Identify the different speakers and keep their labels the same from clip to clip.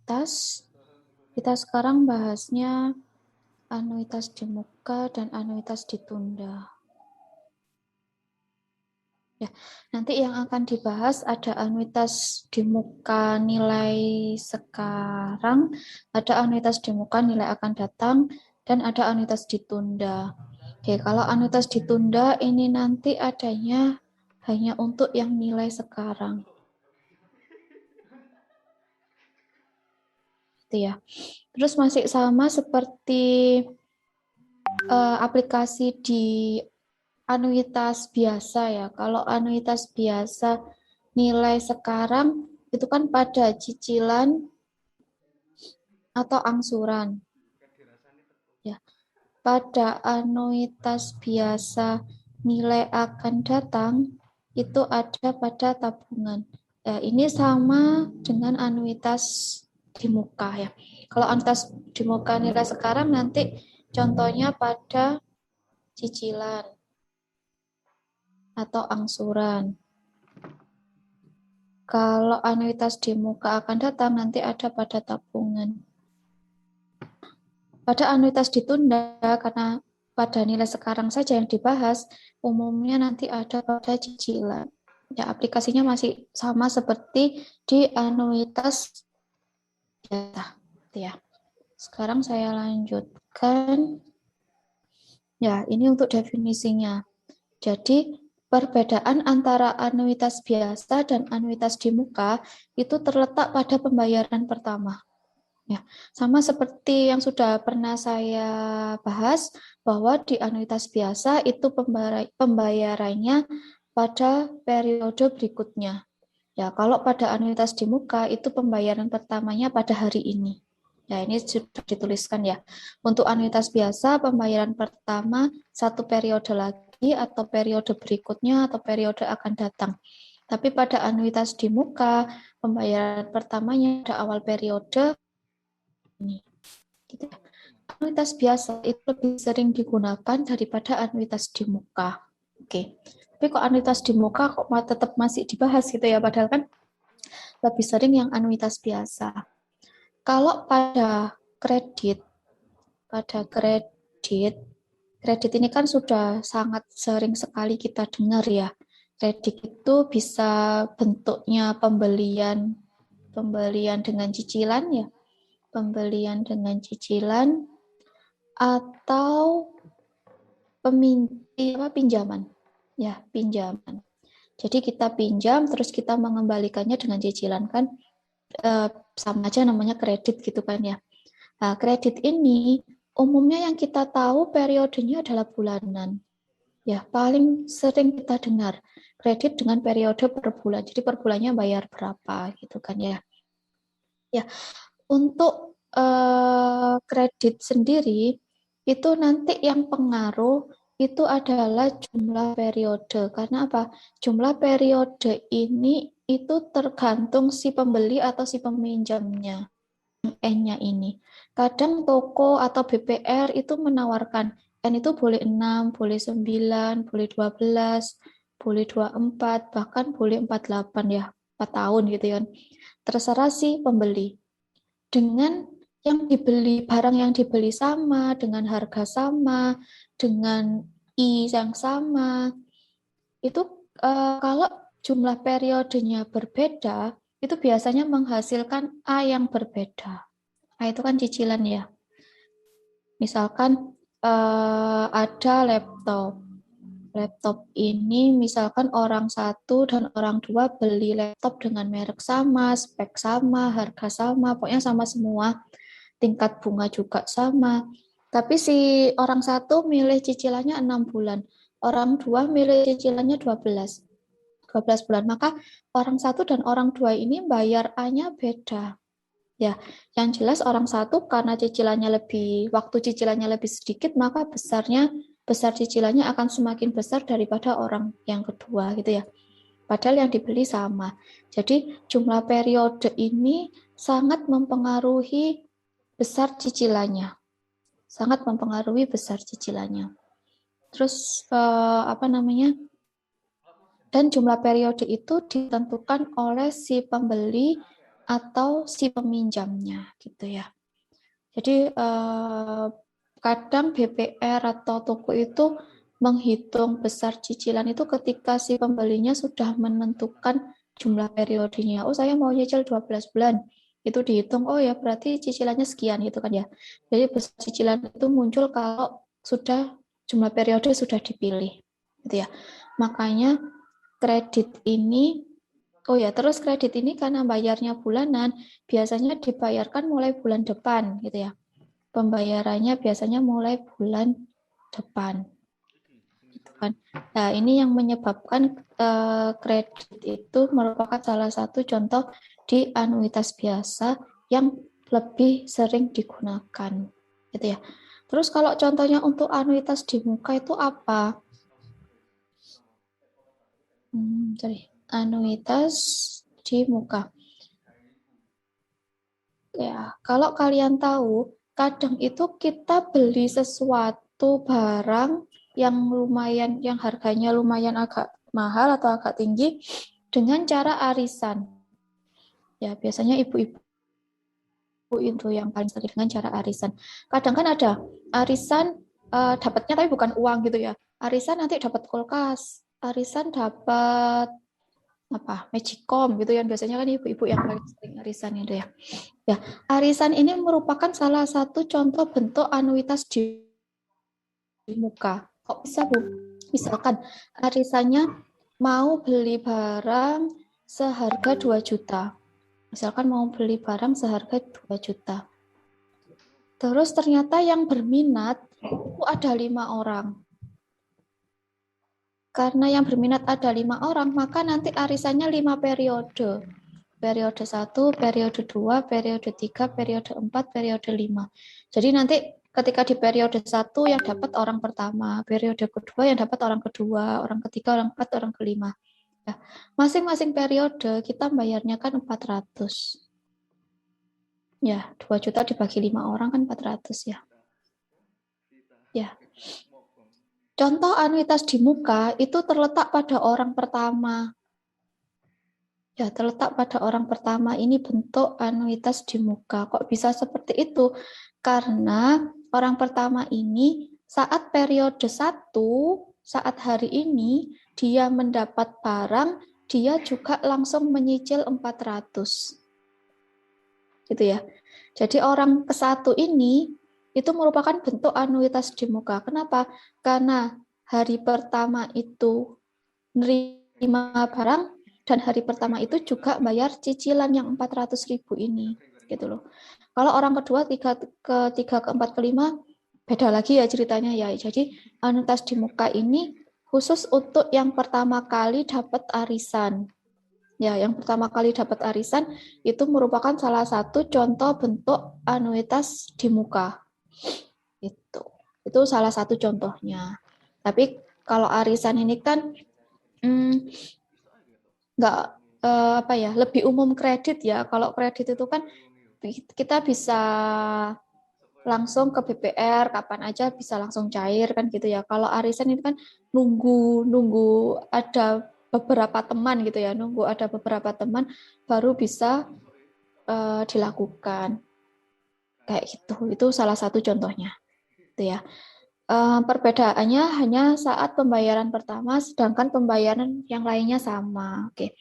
Speaker 1: anuitas. Kita sekarang bahasnya anuitas di muka dan anuitas ditunda. Ya, nanti yang akan dibahas ada anuitas di muka nilai sekarang, ada anuitas di muka nilai akan datang, dan ada anuitas ditunda. Oke, kalau anuitas ditunda ini nanti adanya hanya untuk yang nilai sekarang. Gitu ya. Terus masih sama seperti aplikasi di anuitas biasa ya. Kalau anuitas biasa nilai sekarang itu kan pada cicilan atau angsuran. Ya. Pada anuitas biasa nilai akan datang itu ada pada tabungan. Ya, ini sama dengan anuitas di muka ya. Kalau anuitas di muka nilai sekarang nanti contohnya pada cicilan atau angsuran. Kalau anuitas di muka akan datang nanti ada pada tabungan. Pada anuitas ditunda, karena pada nilai sekarang saja yang dibahas, umumnya nanti ada pada cicilan. Ya, aplikasinya masih sama seperti di anuitas biasa. Ya. Sekarang saya lanjutkan. Ya, ini untuk definisinya. Jadi, perbedaan antara anuitas biasa dan anuitas di muka itu terletak pada pembayaran pertama. Ya, sama seperti yang sudah pernah saya bahas bahwa di anuitas biasa itu pembayarannya pada periode berikutnya. Ya, kalau pada anuitas di muka itu pembayaran pertamanya pada hari ini. Ya, ini sudah dituliskan ya. Untuk anuitas biasa pembayaran pertama satu periode lagi atau periode berikutnya atau periode akan datang. Tapi pada anuitas di muka pembayaran pertamanya pada awal periode ini. Gitu. Anuitas biasa itu lebih sering digunakan daripada anuitas di muka. Oke. Tapi kok anuitas di muka kok tetap masih dibahas gitu ya, padahal kan lebih sering yang anuitas biasa. Kalau kredit ini kan sudah sangat sering sekali kita dengar ya. Kredit itu bisa bentuknya pembelian dengan cicilan ya. Pembelian dengan cicilan atau pinjaman. Ya, pinjaman. Jadi kita pinjam terus kita mengembalikannya dengan cicilan kan sama aja namanya kredit gitu kan ya. Nah, kredit ini umumnya yang kita tahu periodenya adalah bulanan. Ya, paling sering kita dengar kredit dengan periode per bulan. Jadi per bulannya bayar berapa gitu kan ya. Ya, untuk kredit sendiri itu nanti yang pengaruh itu adalah jumlah periode. Karena apa? Jumlah periode ini itu tergantung si pembeli atau si peminjamnya. N-nya ini. Kadang toko atau BPR itu menawarkan N itu boleh 6, boleh 9, boleh 12, boleh 24, bahkan boleh 48 ya, 4 tahun gitu kan. Terserah si pembeli. Dengan barang yang dibeli sama, dengan harga sama, dengan I yang sama, itu kalau jumlah periodenya berbeda, itu biasanya menghasilkan A yang berbeda. A itu kan cicilan ya. Misalkan ada laptop. Laptop ini misalkan orang satu dan orang dua beli laptop dengan merek sama, spek sama, harga sama, pokoknya sama semua. Tingkat bunga juga sama. Tapi si orang satu milih cicilannya 6 bulan. Orang dua milih cicilannya 12 bulan. Maka orang satu dan orang dua ini bayar A-nya beda. Ya, yang jelas orang satu karena waktu cicilannya lebih sedikit, maka besar cicilannya akan semakin besar daripada orang yang kedua gitu ya. Padahal yang dibeli sama. Jadi jumlah periode ini sangat mempengaruhi besar cicilannya. Sangat mempengaruhi besar cicilannya. Terus dan jumlah periode itu ditentukan oleh si pembeli atau si peminjamnya gitu ya. Jadi kadang BPR atau toko itu menghitung besar cicilan itu ketika si pembelinya sudah menentukan jumlah periodenya. Oh, saya mau nyicil 12 bulan. Itu dihitung, oh ya berarti cicilannya sekian gitu kan ya. Jadi besar cicilan itu muncul kalau sudah jumlah periode sudah dipilih gitu ya. Makanya kredit ini, oh ya, terus kredit ini karena bayarnya bulanan, biasanya dibayarkan mulai bulan depan gitu ya. Pembayarannya biasanya mulai bulan depan gitu kan. Nah, ini yang menyebabkan kredit itu merupakan salah satu contoh di anuitas biasa yang lebih sering digunakan gitu ya. Terus kalau contohnya untuk anuitas di muka itu apa? Anuitas di muka. Ya, kalau kalian tahu, kadang itu kita beli sesuatu barang yang lumayan, yang harganya lumayan agak mahal atau agak tinggi dengan cara arisan. Ya, biasanya ibu-ibu itu yang paling sering dengan cara arisan. Kadang kan ada arisan dapatnya tapi bukan uang gitu ya. Arisan nanti dapat kulkas, arisan dapat apa magicom gitu yang biasanya kan ibu-ibu yang paling sering arisan itu ya. Ya, arisan ini merupakan salah satu contoh bentuk anuitas di muka. Kok bisa, Bu? Misalkan arisannya mau beli barang seharga 2 juta. Misalkan mau beli barang seharga 2 juta. Terus ternyata yang berminat itu ada 5 orang. Karena yang berminat ada 5 orang, maka nanti arisannya 5 periode. Periode 1, periode 2, periode 3, periode 4, periode 5. Jadi nanti ketika di periode 1 yang dapat orang pertama, periode kedua yang dapat orang kedua, orang ketiga, orang keempat, orang kelima. Ya, masing-masing periode kita bayarnya kan 400. Ya, 2 juta dibagi 5 orang kan 400 ya. Ya. Contoh anuitas di muka itu terletak pada orang pertama. Ya, terletak pada orang pertama ini bentuk anuitas di muka. Kok bisa seperti itu? Karena orang pertama ini saat periode 1, saat hari ini, dia mendapat barang, dia juga langsung menyicil 400. Gitu ya. Jadi orang ke-1 ini itu merupakan bentuk anuitas di muka. Kenapa? Karena hari pertama itu nerima barang dan hari pertama itu juga bayar cicilan yang 400.000 ini gitu loh. Kalau orang kedua, ketiga, keempat, kelima beda lagi ya ceritanya ya. Jadi anuitas di muka ini khusus untuk yang pertama kali dapat arisan. Ya, yang pertama kali dapat arisan itu merupakan salah satu contoh bentuk anuitas di muka. Itu salah satu contohnya. Tapi kalau arisan ini kan nggak apa ya, lebih umum kredit ya. Kalau kredit itu kan kita bisa langsung ke BPR kapan aja bisa langsung cair kan gitu ya. Kalau arisan itu kan nunggu ada beberapa teman gitu ya, nunggu ada beberapa teman baru bisa dilakukan kayak gitu. Itu salah satu contohnya, gitu ya. Perbedaannya hanya saat pembayaran pertama, sedangkan pembayaran yang lainnya sama. Oke.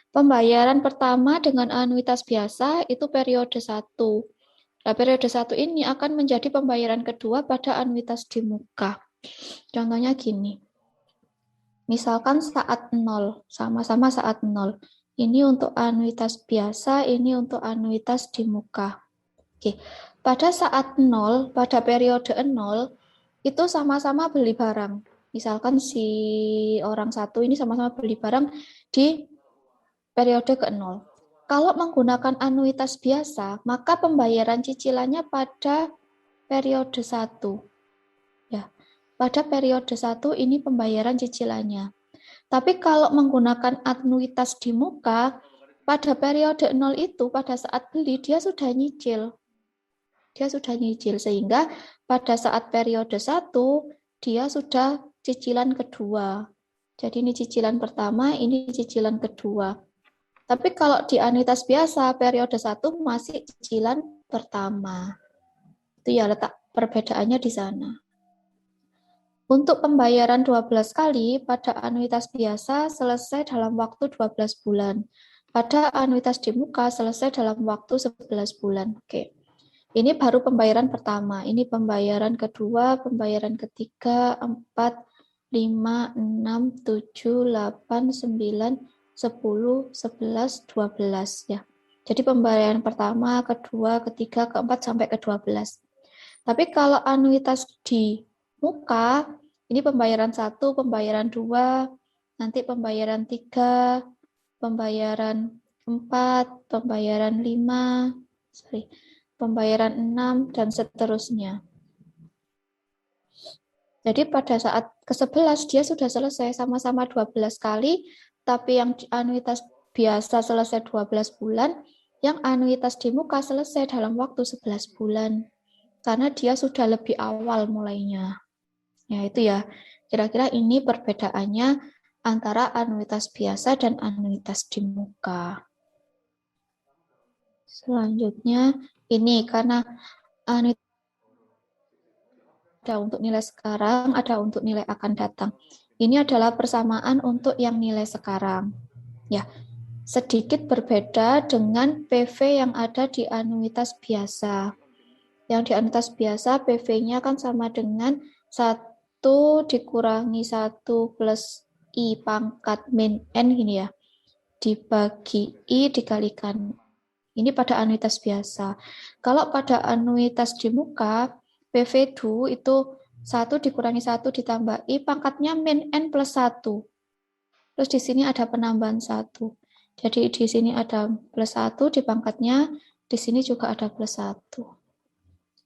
Speaker 1: Pembayaran pertama dengan anuitas biasa itu periode 1. Nah, periode 1 ini akan menjadi pembayaran kedua pada anuitas di muka. Contohnya gini. Misalkan saat 0, sama-sama saat 0. Ini untuk anuitas biasa, ini untuk anuitas di muka. Oke. Pada saat 0, pada periode 0, itu sama-sama beli barang. Misalkan si orang satu ini sama-sama beli barang di periode ke-0. Kalau menggunakan anuitas biasa, maka pembayaran cicilannya pada periode 1. Ya, pada periode 1 ini pembayaran cicilannya. Tapi kalau menggunakan anuitas di muka, pada periode 0 itu, pada saat beli, dia sudah nyicil. Sehingga pada saat periode 1, dia sudah cicilan kedua. Jadi ini cicilan pertama, ini cicilan kedua. Tapi kalau di anuitas biasa, periode 1 masih cicilan pertama. Itu ya letak perbedaannya di sana. Untuk pembayaran 12 kali, pada anuitas biasa selesai dalam waktu 12 bulan. Pada anuitas di muka selesai dalam waktu 11 bulan. Oke. Ini baru pembayaran pertama. Ini pembayaran kedua, pembayaran ketiga, 4, 5, 6, 7, 8, 9, 10, 11, 12 ya. Jadi pembayaran pertama, kedua, ketiga, keempat sampai ke-12. Tapi kalau anuitas di muka, ini pembayaran 1, pembayaran 2, nanti pembayaran 3, pembayaran 4, pembayaran 5, pembayaran 6, dan seterusnya. Jadi pada saat ke-11 dia sudah selesai sama-sama 12 kali, tapi yang anuitas biasa selesai 12 bulan, yang anuitas di muka selesai dalam waktu 11 bulan. Karena dia sudah lebih awal mulainya. Ya itu ya, kira-kira ini perbedaannya antara anuitas biasa dan anuitas di muka. Selanjutnya, ini karena anuitas ada untuk nilai sekarang, ada untuk nilai akan datang. Ini adalah persamaan untuk yang nilai sekarang. Ya, sedikit berbeda dengan PV yang ada di anuitas biasa. Yang di anuitas biasa, PV-nya kan sama dengan 1 dikurangi 1 plus I pangkat min N gini ya. Dibagi I dikalikan. Ini pada anuitas biasa. Kalau pada anuitas di muka, PV2 itu 1 dikurangi 1 ditambah I, pangkatnya min N plus 1. Terus di sini ada penambahan 1. Jadi di sini ada plus 1 di pangkatnya, di sini juga ada plus 1.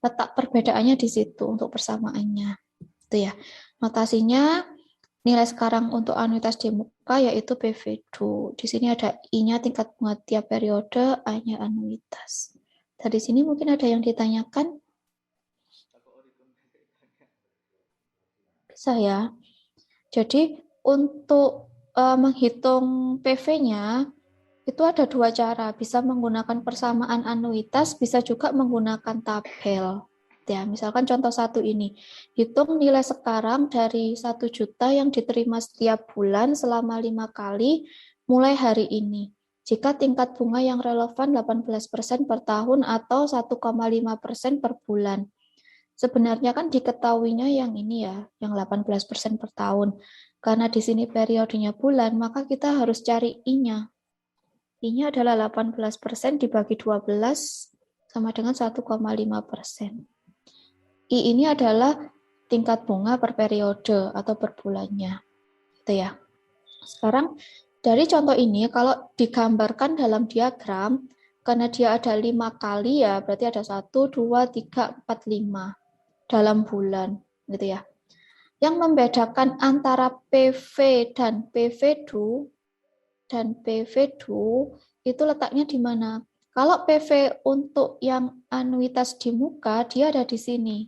Speaker 1: Letak perbedaannya di situ untuk persamaannya. Itu ya. Notasinya nilai sekarang untuk anuitas di muka yaitu PV2. Di sini ada I-nya tingkat bunga tiap periode, A-nya anuitas. Dari sini mungkin ada yang ditanyakan? Bisa ya. Jadi untuk menghitung PV-nya itu ada 2 cara. Bisa menggunakan persamaan anuitas, bisa juga menggunakan tabel. Ya, misalkan contoh 1 ini. Hitung nilai sekarang dari 1 juta yang diterima setiap bulan selama 5 kali mulai hari ini. Jika tingkat bunga yang relevan 18% per tahun atau 1,5% per bulan. Sebenarnya kan diketahuinya yang ini ya, yang 18% per tahun. Karena di sini periodenya bulan, maka kita harus cari I-nya. I-nya adalah 18% dibagi 12 sama dengan 1,5%. I ini adalah tingkat bunga per periode atau per bulannya. Gitu ya. Sekarang dari contoh ini kalau digambarkan dalam diagram, karena dia ada 5 kali ya, berarti ada 1, 2, 3, 4, 5 dalam bulan. Gitu ya. Yang membedakan antara PV dan PV2 itu letaknya di mana? Kalau PV untuk yang anuitas di muka, dia ada di sini,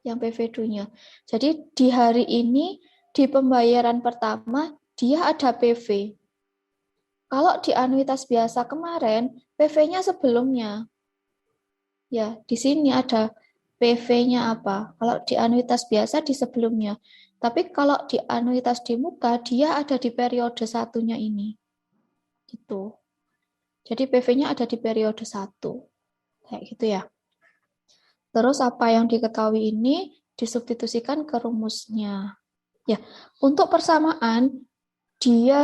Speaker 1: yang PV2-nya. Jadi di hari ini, di pembayaran pertama, dia ada PV. Kalau di anuitas biasa kemarin, PV-nya sebelumnya. Ya, di sini ada PV-nya apa? Kalau di anuitas biasa di sebelumnya. Tapi kalau di anuitas di muka, dia ada di periode satunya ini. Gitu. Jadi PV-nya ada di periode 1. Kayak gitu ya. Terus apa yang diketahui ini disubstitusikan ke rumusnya. Ya, untuk persamaan dia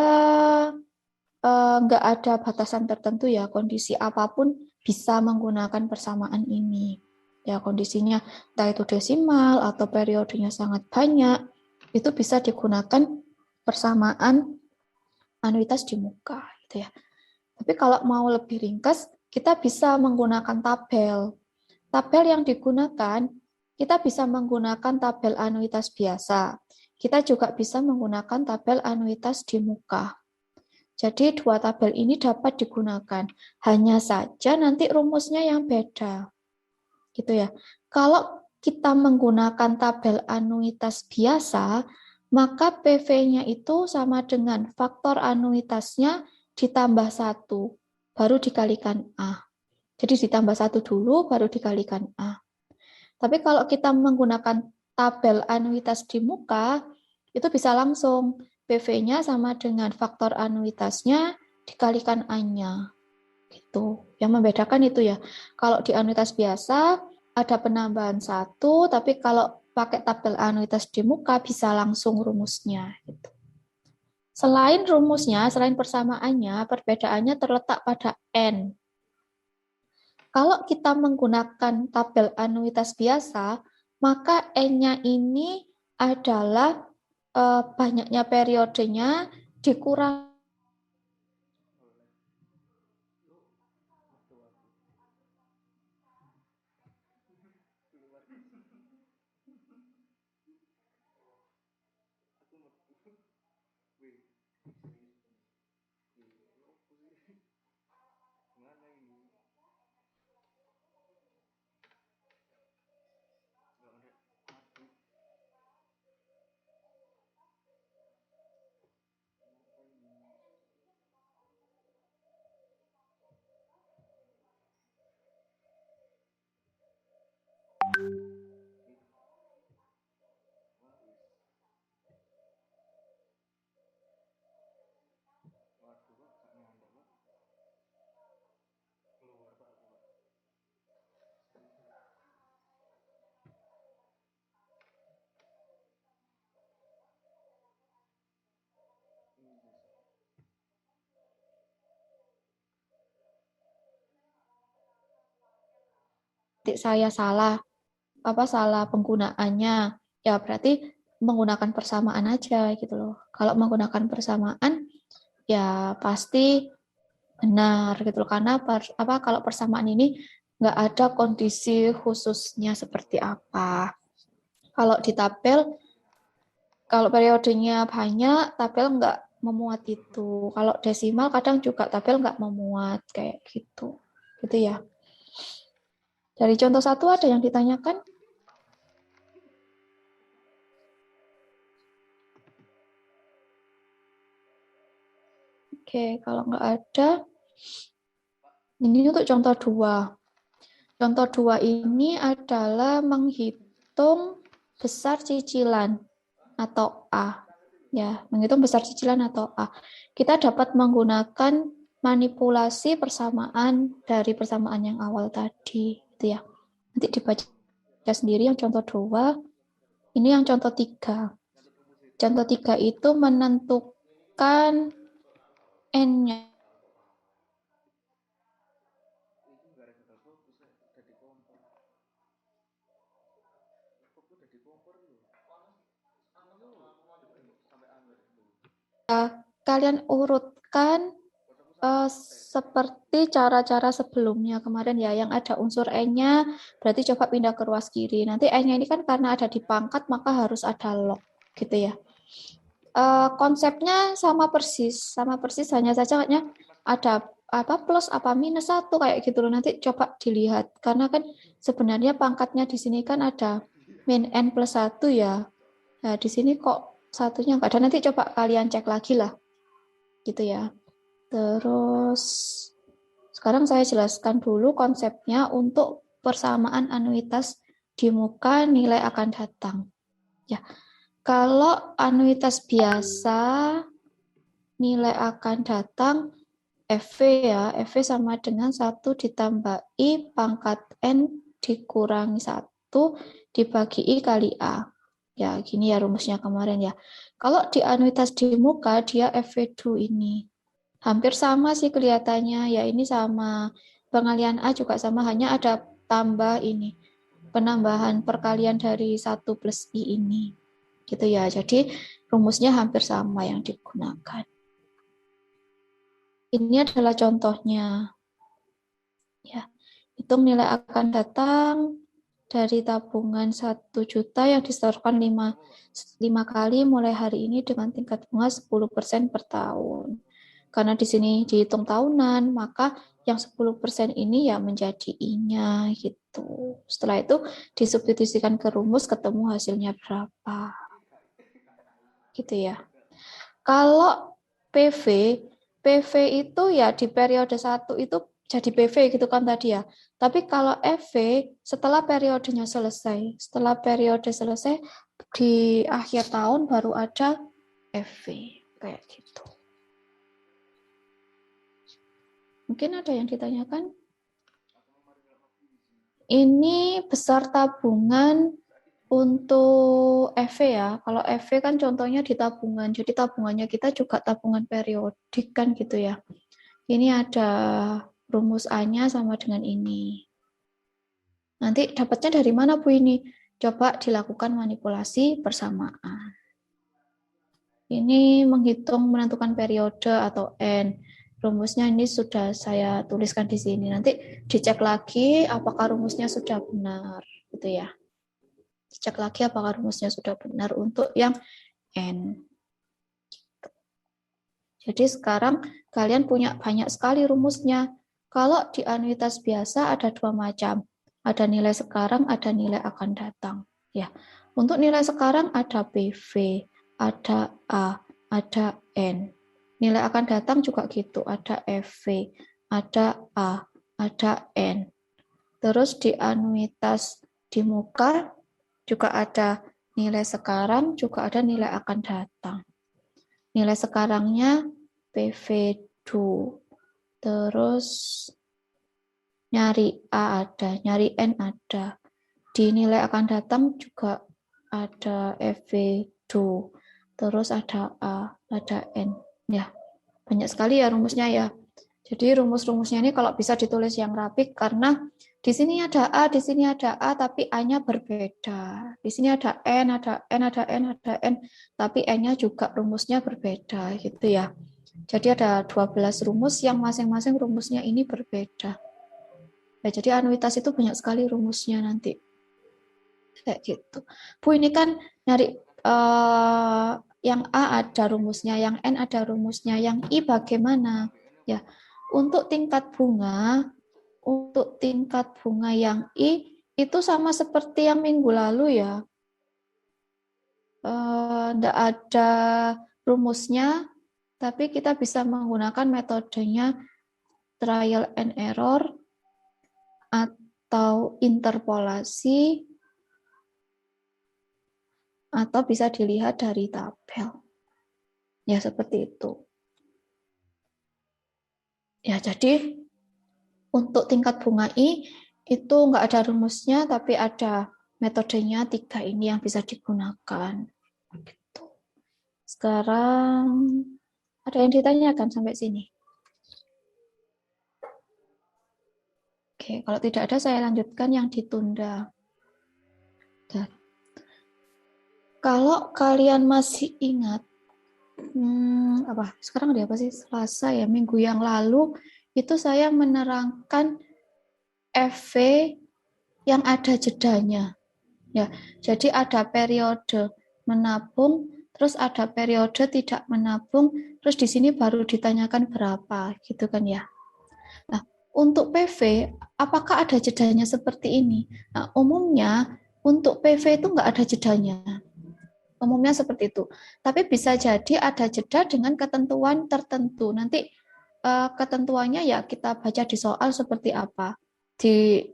Speaker 1: nggak ada batasan tertentu ya, kondisi apapun bisa menggunakan persamaan ini. Ya, kondisinya entah itu desimal atau periodenya sangat banyak, itu bisa digunakan persamaan anuitas di muka gitu ya. Tapi kalau mau lebih ringkas, kita bisa menggunakan tabel. Tabel yang digunakan, kita bisa menggunakan tabel anuitas biasa. Kita juga bisa menggunakan tabel anuitas di muka. Jadi dua tabel ini dapat digunakan. Hanya saja nanti rumusnya yang beda. Gitu ya. Kalau kita menggunakan tabel anuitas biasa, maka PV-nya itu sama dengan faktor anuitasnya ditambah 1, baru dikalikan A. Jadi ditambah 1 dulu, baru dikalikan A. Tapi kalau kita menggunakan tabel anuitas di muka, itu bisa langsung PV-nya sama dengan faktor anuitasnya dikalikan A-nya. Gitu. Yang membedakan itu ya. Kalau di anuitas biasa ada penambahan 1, tapi kalau pakai tabel anuitas di muka bisa langsung rumusnya. Gitu. Selain rumusnya, selain persamaannya, perbedaannya terletak pada N. Kalau kita menggunakan tabel anuitas biasa, maka N-nya ini adalah banyaknya periodenya dikurang. Saya salah penggunaannya, ya berarti menggunakan persamaan aja gitu loh. Kalau menggunakan persamaan ya pasti benar gitu loh. Karena kalau persamaan ini nggak ada kondisi khususnya seperti apa. Kalau di tabel, kalau periodenya banyak, tabel nggak memuat itu. Kalau desimal kadang juga tabel nggak memuat kayak gitu. Gitu ya. Dari contoh 1 ada yang ditanyakan? Oke, kalau nggak ada, ini untuk contoh 2. Contoh 2 ini adalah menghitung besar cicilan atau A. Ya, menghitung besar cicilan atau A. Kita dapat menggunakan manipulasi persamaan dari persamaan yang awal tadi, gitu ya. Nanti dibaca sendiri yang contoh 2. Ini yang contoh 3. Contoh 3 itu menentukan N-nya. Kalian urutkan seperti cara-cara sebelumnya kemarin ya, yang ada unsur N-nya, berarti coba pindah ke ruas kiri. Nanti N-nya ini kan karena ada di pangkat, maka harus ada log, gitu ya. Konsepnya sama persis, hanya saja kayaknya ada apa plus apa minus 1 kayak gitu loh. Nanti coba dilihat, karena kan sebenarnya pangkatnya di sini kan ada min N plus 1 ya. Nah, di sini kok satunya nggak ada, nanti coba kalian cek lagi lah, gitu ya. Terus sekarang saya jelaskan dulu konsepnya untuk persamaan anuitas di muka nilai akan datang. Ya, kalau anuitas biasa nilai akan datang FV ya, FV sama dengan 1 ditambah I pangkat N dikurangi 1 dibagi I kali A. Ya, gini ya rumusnya kemarin ya. Kalau di anuitas di muka, dia FV2 ini. Hampir sama sih kelihatannya, ya ini sama. Pengalian A juga sama, hanya ada tambah ini. Penambahan perkalian dari 1 plus I ini. Gitu ya, jadi rumusnya hampir sama yang digunakan. Ini adalah contohnya. Ya, hitung nilai akan datang dari tabungan 1 juta yang disetorkan 5 kali mulai hari ini dengan tingkat bunga 10% per tahun. Karena di sini dihitung tahunan, maka yang 10% ini ya menjadi I-nya gitu. Setelah itu disubstitusikan ke rumus, ketemu hasilnya berapa. Gitu ya. Kalau PV PV itu ya di periode 1 itu jadi PV gitu kan tadi ya. Tapi kalau EV setelah periodenya selesai, setelah periode selesai di akhir tahun baru ada EV kayak gitu. Mungkin ada yang ditanyakan? Ini besar tabungan untuk EV ya. Kalau EV kan contohnya di tabungan. Jadi tabungannya kita juga tabungan periodik kan gitu ya. Ini ada rumus A-nya sama dengan ini. Nanti dapatnya dari mana Bu ini? Coba dilakukan manipulasi persamaan. Ini menghitung menentukan periode atau N. Rumusnya ini sudah saya tuliskan di sini. Nanti dicek lagi apakah rumusnya sudah benar, gitu ya. Dicek lagi apakah rumusnya sudah benar untuk yang N. Jadi sekarang kalian punya banyak sekali rumusnya. Kalau di anuitas biasa ada 2 macam. Ada nilai sekarang, ada nilai akan datang. Ya, untuk nilai sekarang ada PV, ada A, ada N. Nilai akan datang juga gitu, ada FV, ada A, ada N. Terus di anuitas di muka juga ada nilai sekarang, juga ada nilai akan datang. Nilai sekarangnya PV2. Terus nyari A ada, nyari N ada. Di nilai akan datang juga ada FV2. Terus ada A, ada N. Ya, banyak sekali ya rumusnya ya. Jadi rumus-rumusnya ini kalau bisa ditulis yang rapi karena di sini ada A, di sini ada A, tapi A-nya berbeda. Di sini ada N, ada N, ada N, ada N, tapi N-nya juga rumusnya berbeda gitu ya. Jadi ada 12 rumus yang masing-masing rumusnya ini berbeda. Ya, jadi anuitas itu banyak sekali rumusnya nanti. Kayak gitu. Bu, ini kan nyari yang A ada rumusnya, yang N ada rumusnya, yang I bagaimana? Ya, untuk tingkat bunga yang I itu sama seperti yang minggu lalu ya. Tidak ada rumusnya, tapi kita bisa menggunakan metodenya trial and error atau interpolasi, atau bisa dilihat dari tabel. Ya, seperti itu. Ya, jadi untuk tingkat bunga I itu nggak ada rumusnya, tapi ada metodenya 3 ini yang bisa digunakan. Gitu. Sekarang ada yang ditanyakan sampai sini? Oke, kalau tidak ada saya lanjutkan yang ditunda. Dan kalau kalian masih ingat, sekarang ada apa sih? Selasa ya, minggu yang lalu itu saya menerangkan FV yang ada jedanya. Ya, jadi ada periode menabung, terus ada periode tidak menabung, terus di sini baru ditanyakan berapa, gitu kan ya. Nah, untuk PV, apakah ada jedanya seperti ini? Nah, umumnya untuk PV itu nggak ada jedanya. Umumnya seperti itu. Tapi bisa jadi ada jeda dengan ketentuan tertentu. Nanti ketentuannya ya kita baca di soal seperti apa. Di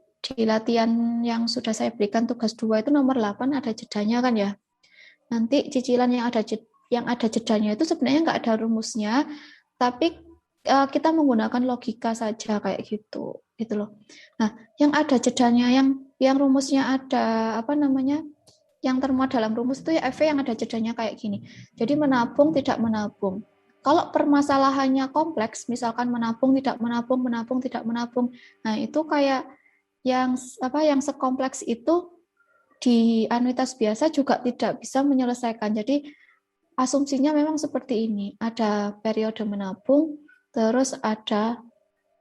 Speaker 1: latihan yang sudah saya berikan tugas 2 itu nomor 8 ada jedanya kan ya. Nanti cicilan yang ada jedanya itu sebenarnya nggak ada rumusnya, tapi kita menggunakan logika saja kayak gitu loh. Nah, yang ada jedanya, yang rumusnya ada apa namanya, yang termuat dalam rumus itu ya EV yang ada jedanya kayak gini. Jadi menabung tidak menabung. Kalau permasalahannya kompleks, misalkan menabung tidak menabung, menabung tidak menabung, nah itu kayak yang sekompleks itu di anuitas biasa juga tidak bisa menyelesaikan. Jadi asumsinya memang seperti ini. Ada periode menabung, terus ada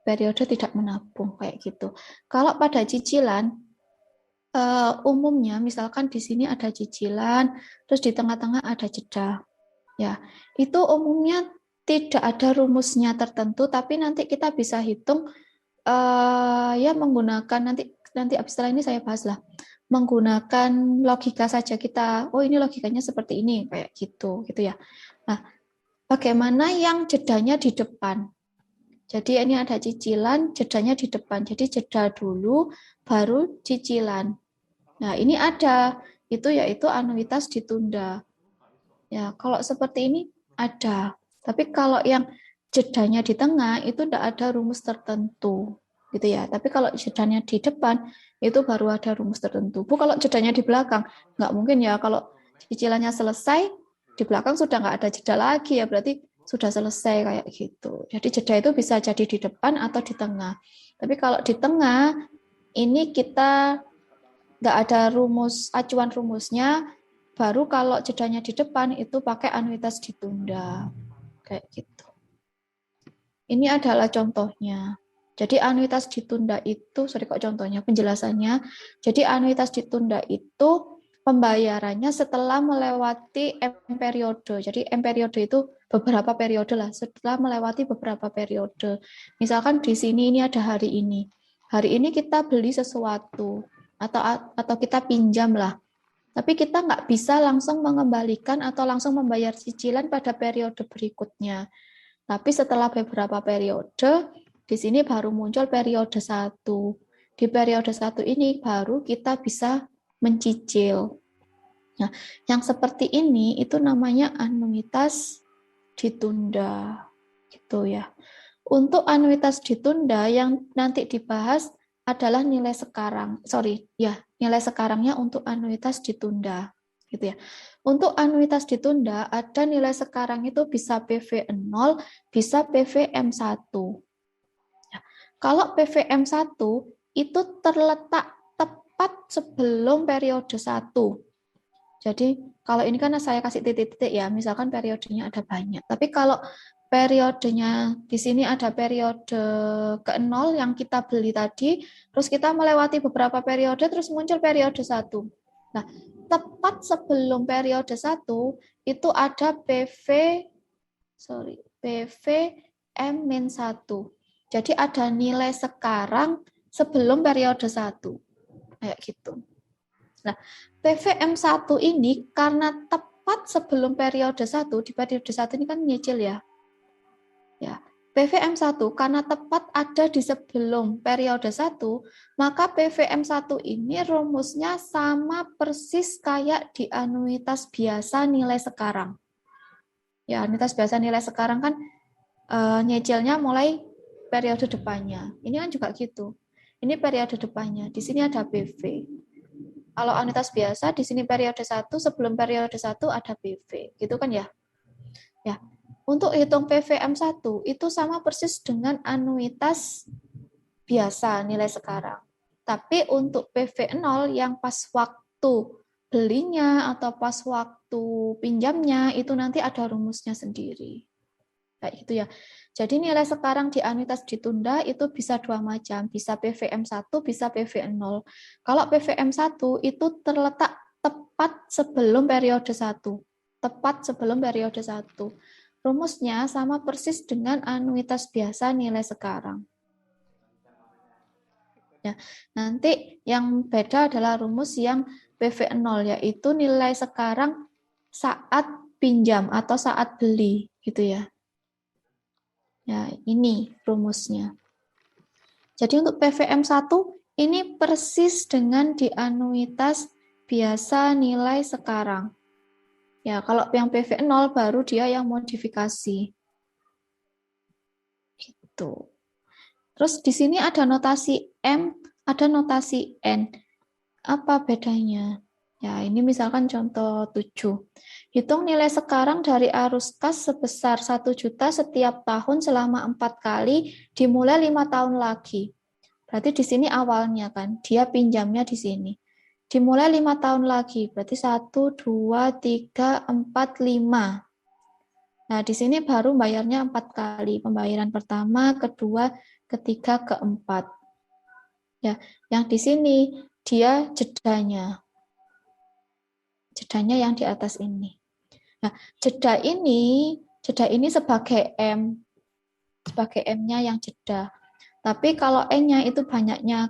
Speaker 1: periode tidak menabung kayak gitu. Kalau pada cicilan umumnya misalkan di sini ada cicilan, terus di tengah-tengah ada jeda. Ya, itu umumnya tidak ada rumusnya tertentu, tapi nanti kita bisa hitung ya menggunakan nanti setelah ini saya bahas lah. Menggunakan logika saja kita, oh ini logikanya seperti ini kayak gitu ya. Nah, bagaimana yang jedanya di depan. Jadi ini ada cicilan, jedanya di depan. Jadi jeda dulu, baru cicilan. Nah, ini ada, itu yaitu anuitas ditunda. Ya, kalau seperti ini ada. Tapi kalau yang jedanya di tengah, itu tidak ada rumus tertentu. Gitu ya. Tapi kalau jedanya di depan, itu baru ada rumus tertentu. Bu, kalau jedanya di belakang, nggak mungkin ya. Kalau cicilannya selesai, di belakang sudah nggak ada jeda lagi ya. Berarti sudah selesai kayak gitu. Jadi jeda itu bisa jadi di depan atau di tengah. Tapi kalau di tengah, ini kita nggak ada rumus, acuan rumusnya, baru kalau jedanya di depan itu pakai anuitas ditunda. Kayak gitu. Ini adalah contohnya. Jadi anuitas ditunda itu, sorry kok contohnya, penjelasannya. Jadi anuitas ditunda itu pembayarannya setelah melewati M periode. Jadi M periode itu beberapa periode lah, setelah melewati beberapa periode. Misalkan di sini ini ada hari ini. Hari ini kita beli sesuatu atau kita pinjam lah. Tapi kita nggak bisa langsung mengembalikan atau langsung membayar cicilan pada periode berikutnya. Tapi setelah beberapa periode, di sini baru muncul periode 1. Di periode 1 ini baru kita bisa mencicil. Nah, yang seperti ini itu namanya anuitas ditunda. Gitu ya. Untuk anuitas ditunda yang nanti dibahas adalah nilai sekarang. Nilai sekarangnya untuk anuitas ditunda. Gitu ya. Untuk anuitas ditunda, ada nilai sekarang itu bisa PV0, bisa PVM1. Ya. Kalau PVM1 itu terletak tepat sebelum periode 1. Jadi kalau ini kan saya kasih titik-titik ya, misalkan periodenya ada banyak. Tapi kalau periodenya di sini ada periode ke-0 yang kita beli tadi, terus kita melewati beberapa periode, terus muncul periode 1. Nah, tepat sebelum periode 1 itu ada PVM-1. Jadi ada nilai sekarang sebelum periode 1. Kayak gitu. Nah, PVM1 ini karena tepat sebelum periode 1, di periode 1 ini kan nyicil ya. Ya, PVM1 karena tepat ada di sebelum periode 1, maka PVM1 ini rumusnya sama persis kayak di anuitas biasa nilai sekarang. Ya, anuitas biasa nilai sekarang kan nyicilnya mulai periode depannya. Ini kan juga gitu. Ini periode depannya. Di sini ada PV. Kalau anuitas biasa di sini periode 1, sebelum periode 1 ada PV. Gitu kan ya? Ya. Untuk hitung PVM1 itu sama persis dengan anuitas biasa nilai sekarang. Tapi untuk PV0 yang pas waktu belinya atau pas waktu pinjamnya itu nanti ada rumusnya sendiri. Kayak gitu ya. Jadi nilai sekarang di anuitas ditunda itu bisa dua macam, bisa PVM1, bisa PVM0. Kalau PVM1 itu terletak tepat sebelum periode 1. Tepat sebelum periode 1. Rumusnya sama persis dengan anuitas biasa nilai sekarang. Ya, nanti yang beda adalah rumus yang PV0, yaitu nilai sekarang saat pinjam atau saat beli, gitu ya. Ya, ini rumusnya. Jadi untuk PVM1 ini persis dengan di anuitas biasa nilai sekarang. Ya, kalau yang PV0 baru dia yang modifikasi. Gitu. Terus di sini ada notasi M, ada notasi N. Apa bedanya? Ya, ini misalkan contoh 7. Hitung nilai sekarang dari arus kas sebesar 1 juta setiap tahun selama 4 kali, dimulai 5 tahun lagi. Berarti di sini awalnya kan, dia pinjamnya di sini. Dimulai 5 tahun lagi, berarti 1, 2, 3, 4, 5. Nah, di sini baru bayarnya 4 kali. Pembayaran pertama, kedua, ketiga, keempat. Ya, yang di sini dia jedanya. Jedanya yang di atas ini. Nah, jeda ini sebagai M. Sebagai M-nya yang jeda. Tapi kalau N-nya itu banyaknya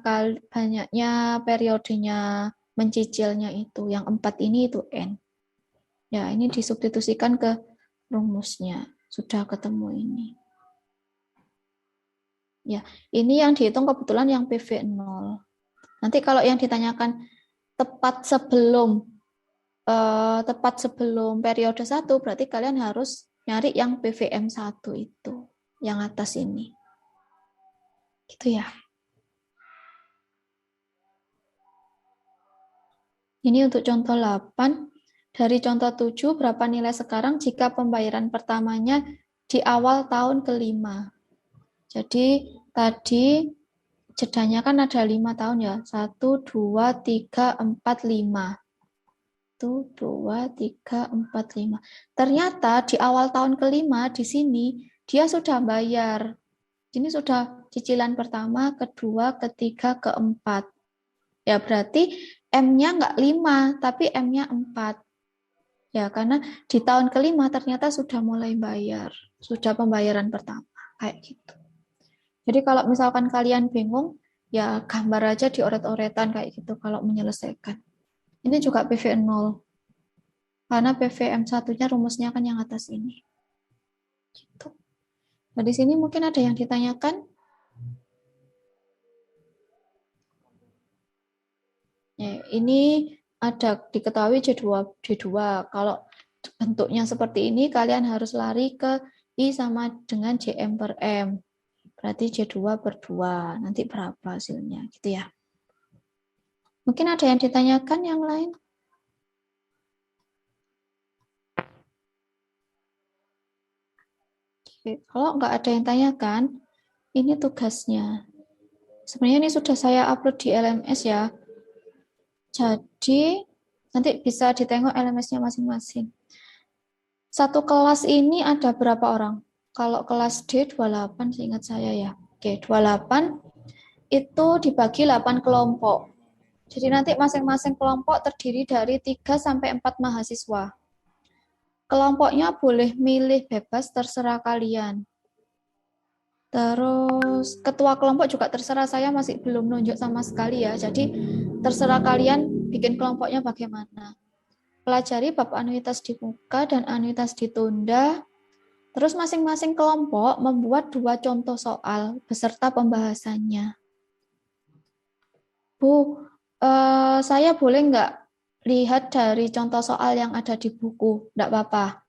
Speaker 1: periodenya mencicilnya itu. Yang 4 ini itu N. Ya, ini disubstitusikan ke rumusnya. sudah ketemu ini. Ya, ini yang dihitung kebetulan yang PV 0. Nanti kalau yang ditanyakan tepat sebelum periode 1, berarti kalian harus nyari yang PVM 1 itu, yang atas ini. Gitu ya. Ini untuk contoh 8. Dari contoh 7, berapa nilai sekarang jika pembayaran pertamanya di awal tahun kelima? Jadi tadi jedanya kan ada 5 tahun ya. 1, 2, 3, 4, 5. 1, 2, 3, 4, 5. Ternyata di awal tahun kelima di sini dia sudah bayar. Ini sudah cicilan pertama, kedua, ketiga, keempat. Ya berarti M-nya nggak 5, tapi M-nya 4. Ya, karena di tahun kelima ternyata sudah mulai bayar. Sudah pembayaran pertama. Kayak gitu. Jadi kalau misalkan kalian bingung, ya gambar aja dioret-oretan kayak gitu kalau menyelesaikan. Ini juga PV0. Karena PVM1-nya rumusnya kan yang atas ini. Gitu. Nah, di sini mungkin ada yang ditanyakan. Ya, ini ada diketahui J2, J2. Kalau bentuknya seperti ini, kalian harus lari ke I sama dengan JM per M. Berarti J2 per 2. Nanti berapa hasilnya, gitu ya. Mungkin ada yang ditanyakan yang lain? Oke, kalau nggak ada yang tanyakan, ini tugasnya. Sebenarnya ini sudah saya upload di LMS ya. Jadi, nanti bisa ditengok LMS-nya masing-masing. Satu kelas ini ada berapa orang? Kalau kelas D 28 seingat saya ya. Oke, 28 itu dibagi 8 kelompok. Jadi nanti masing-masing kelompok terdiri dari 3 sampai 4 mahasiswa. Kelompoknya boleh milih bebas, terserah kalian. Terus ketua kelompok juga terserah, saya masih belum nunjuk sama sekali ya. Jadi terserah kalian bikin kelompoknya bagaimana. Pelajari bab anuitas di muka dan anuitas ditunda. Terus masing-masing kelompok membuat 2 contoh soal beserta pembahasannya. Bu, saya boleh nggak lihat dari contoh soal yang ada di buku? Nggak apa-apa.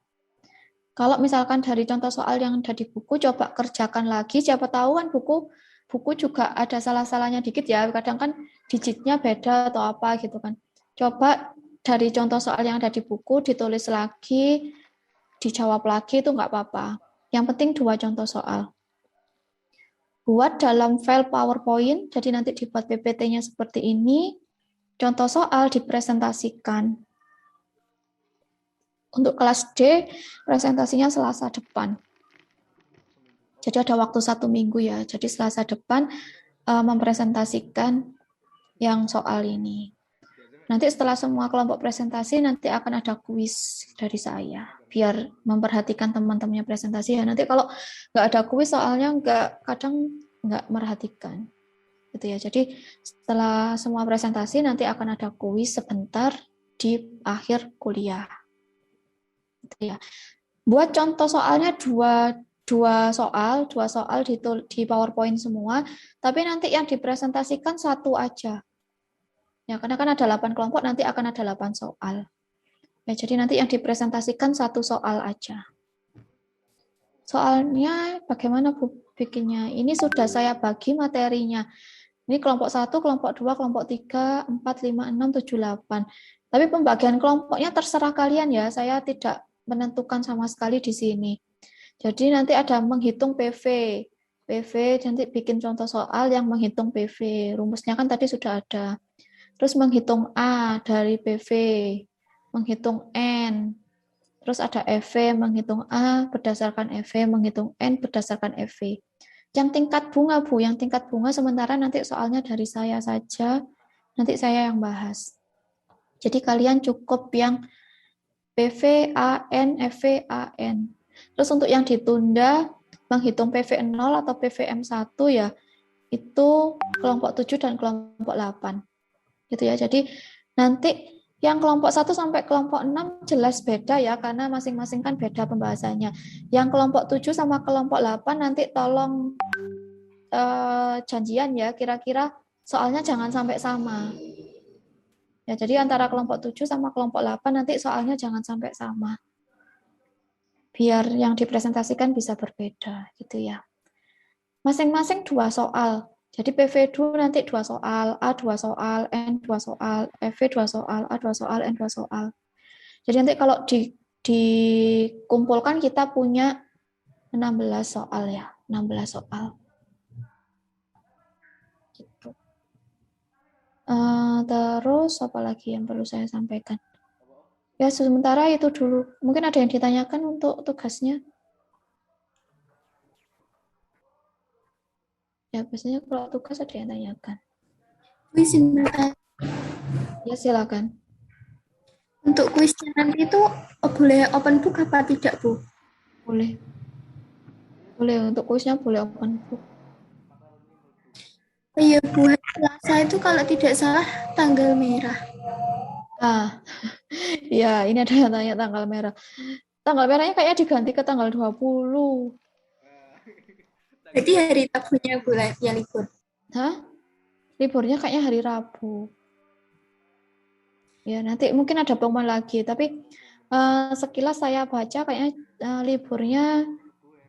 Speaker 1: Kalau misalkan dari contoh soal yang ada di buku, coba kerjakan lagi. Siapa tahu kan buku juga ada salah-salahnya dikit ya. Kadang kan digitnya beda atau apa gitu kan. Coba dari contoh soal yang ada di buku, ditulis lagi, dijawab lagi, itu nggak apa-apa. Yang penting 2 contoh soal. Buat dalam file PowerPoint, jadi nanti dibuat PPT-nya seperti ini. Contoh soal dipresentasikan. Untuk kelas D, presentasinya Selasa depan. Jadi ada waktu 1 minggu ya. Jadi Selasa depan mempresentasikan yang soal ini. Nanti setelah semua kelompok presentasi, nanti akan ada kuis dari saya. Biar memperhatikan teman-temannya presentasi. Ya, nanti kalau nggak ada kuis, soalnya kadang nggak merhatikan. Gitu ya. Jadi setelah semua presentasi, nanti akan ada kuis sebentar di akhir kuliah. Gitu ya. Buat contoh soalnya dua soal di PowerPoint semua, tapi nanti yang dipresentasikan 1 aja. Ya, karena kan ada 8 kelompok, nanti akan ada 8 soal. Ya, jadi nanti yang dipresentasikan 1 soal aja. Soalnya bagaimana Bu bikinnya? Ini sudah saya bagi materinya. Ini kelompok 1, kelompok 2, kelompok 3, 4, 5, 6, 7, 8. Tapi pembagian kelompoknya terserah kalian ya. Saya tidak menentukan sama sekali di sini. Jadi nanti ada menghitung PV. PV nanti bikin contoh soal yang menghitung PV. Rumusnya kan tadi sudah ada. Terus menghitung A dari PV. Menghitung N. Terus ada EV, menghitung A berdasarkan EV, menghitung N berdasarkan EV. Yang tingkat bunga, Bu. Yang tingkat bunga sementara nanti soalnya dari saya saja. Nanti saya yang bahas. Jadi kalian cukup yang PV, AN, EV, AN. Terus untuk yang ditunda, menghitung PV0 atau PVM1 ya, itu kelompok 7 dan kelompok 8. Gitu ya. Jadi nanti Yang kelompok 1 sampai kelompok 6 jelas beda ya, karena masing-masing kan beda pembahasannya. Yang kelompok 7 sama kelompok 8 nanti tolong janjian ya, kira-kira soalnya jangan sampai sama. Ya, jadi antara kelompok 7 sama kelompok 8 nanti soalnya jangan sampai sama. Biar yang dipresentasikan bisa berbeda gitu ya. Masing-masing 2 soal. Jadi PV2 nanti 2 soal, A 2 soal, N 2 soal, FV 2 soal, A 2 soal, N 2 soal. Jadi nanti kalau dikumpulkan kita punya 16 soal ya, 16 soal. Gitu. Terus apa lagi yang perlu saya sampaikan? Ya, sementara itu dulu. Mungkin ada yang ditanyakan untuk tugasnya? Ya, biasanya kalau tugas ada yang tanyakan.
Speaker 2: Kuis sebentar.
Speaker 1: Ya, silakan.
Speaker 2: Untuk kuisnya nanti itu boleh open book apa tidak, Bu?
Speaker 1: Boleh. Boleh, untuk kuisnya boleh open book.
Speaker 2: Oh iya, Bu, hari Selasa itu kalau tidak salah tanggal merah.
Speaker 1: Ya, ini ada yang tanya tanggal merah. Tanggal merahnya kayaknya diganti ke tanggal 20.
Speaker 2: Berarti hari Rabunya bulan ya libur.
Speaker 1: Hah? Liburnya kayaknya hari Rabu. Ya, nanti mungkin ada pengumuman lagi, tapi sekilas saya baca kayaknya liburnya